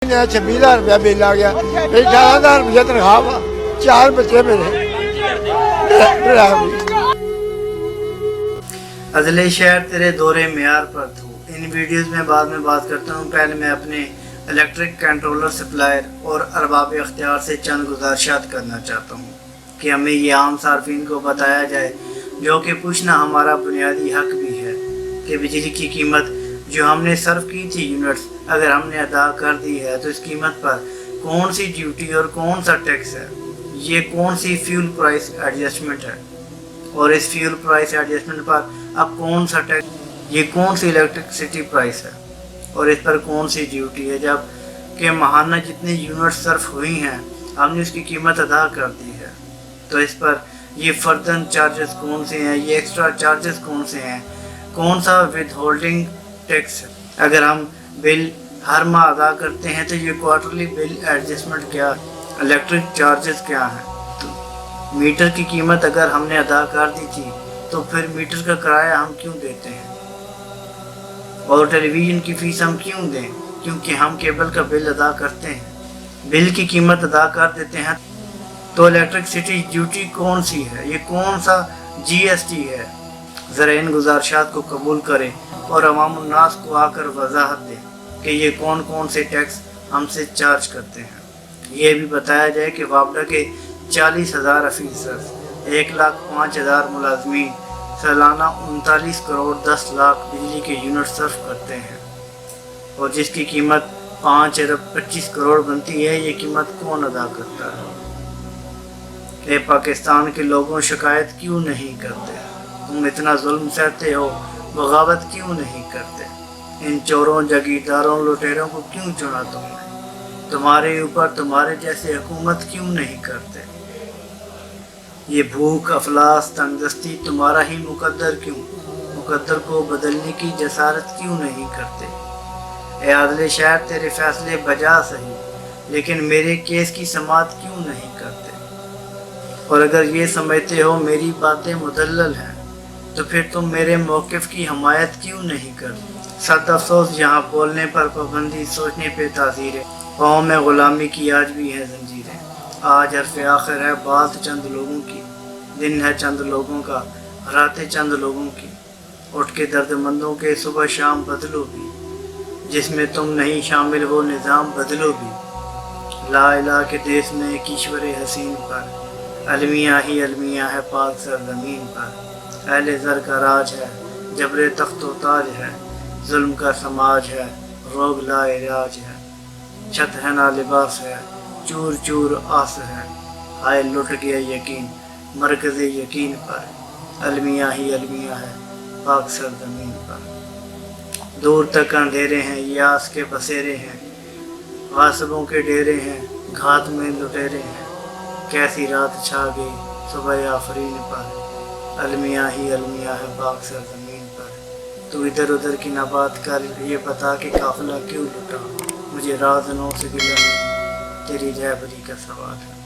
26,000 bill आ गया, 18,000 रुपया तनख्वाह वा, 4 बच्चे मेरे। अदले शहर तेरे दौरे मेयार पर तू। इन वीडियोस में बाद में बात करता हूँ। पहले मैं अपने इलेक्ट्रिक कंट्रोलर सप्लायर और अरबाब इख्तियार से चंद गुजारिशात करना चाहता हूँ कि हमें ये आम सार्फिन को बताया जाए, जो कि पूछना हमारा बुनियादी हक भी है, कि बिजली की कीमत जो हमने सर्व की थी यूनिट्स, अगर हमने अदा कर दी है तो इस कीमत पर कौन सी ड्यूटी और कौन सा टैक्स है, ये कौन सी फ्यूल प्राइस एडजस्टमेंट है, और इस फ्यूल प्राइस एडजस्टमेंट पर अब कौन सा टैक्स, ये कौन सी इलेक्ट्रिसिटी प्राइस है और इस पर कौन सी ड्यूटी है। जब कि माहाना जितनी यूनिट सर्फ हुई हैं हमने उसकी कीमत अदा कर दी है, तो इस पर ये फर्दन चार्जेस कौन से हैं, ये एक्स्ट्रा चार्जेस कौन से हैं, कौन सा विद होल्डिंग टैक्स है। अगर हम बिल हर माह अदा करते हैं तो ये क्वार्टरली बिल एडजस्टमेंट क्या, इलेक्ट्रिक चार्जेस क्या हैं। तो मीटर की कीमत अगर हमने अदा कर दी थी तो फिर मीटर का किराया हम क्यों देते हैं, और टेलीविज़न की फ़ीस हम क्यों दें, क्योंकि हम केबल का बिल अदा करते हैं, बिल की कीमत अदा कर देते हैं। तो इलेक्ट्रिसिटी ड्यूटी कौन सी है, ये कौन सा GST है। ज़रा इन गुजारिशात को कबूल करें और अवाम उन्नास को आकर वजाहत दें कि ये कौन कौन से टैक्स हमसे चार्ज करते हैं। ये भी बताया जाए कि वापडा के 40,000 अफीसर, 1,05,000 मुलाजमीन सालाना 39 करोड़ 10 लाख बिजली के यूनिट सर्व करते हैं, और जिसकी कीमत 5 अरब 25 करोड़ बनती है, ये कीमत कौन अदा करता है। ये पाकिस्तान के लोगों शिकायत क्यों नहीं करते, तुम इतना जुल्म सहते हो, बगावत क्यों नहीं करते, इन चोरों जागीरदारों लुटेरों को क्यों चुना तुमने, तुम्हारे ऊपर तुम्हारे जैसे हुकूमत क्यों नहीं करते। ये भूख अफलास तंगदस्ती तुम्हारा ही मुकद्दर क्यों, मुकद्दर को बदलने की जसारत क्यों नहीं करते। ए आदले शहर तेरे फैसले बजा सही, लेकिन मेरे केस की समाअत क्यों नहीं करते। और अगर ये समझते हो मेरी बातें मुदल्लल हैं तो फिर तुम मेरे मौक़िफ़ की हमायत क्यों नहीं करते। सद अफसोस यहाँ बोलने पर पाबंदी, सोचने पे ताज़ीरें, पाँव में ग़ुलामी की आज भी है जंजीरें। आज हरफ़ आखिर है बात चंद लोगों की, दिन है चंद लोगों का, रातें चंद लोगों की। उठ के दर्दमंदों के सुबह शाम बदलो भी, जिसमें तुम नहीं शामिल वो निज़ाम बदलो भी। ला इलाहा के देश में एक ईश्वर हसीन पर, अलमिया ही अलमिया है पाक सरज़मीन पर। अहले ज़र का राज है, जबरे तख्त व ताज है, जुल्म का समाज है, रोग ला इलाज है। छत है ना लिबास है, चूर चूर आस है, हाय लुट गया यकीन मरकज़ यकीन पर। अलमिया ही अलमिया है पाक सरज़मीन पर। दूर तक अंधेरे हैं, यास के बसेरे हैं, गासिबों के डेरे हैं, घात में लुटेरे हैं। कैसी रात छा गई सुबह आफरीन पर, अलमिया ही अलमिया है पाक सरज़मीन पर। तू इधर उधर की ना बात कर, ये बता कि काफ़िला क्यों लुटा, मुझे राज़नों से गिला नहीं, तेरी रहबरी का सवाल है।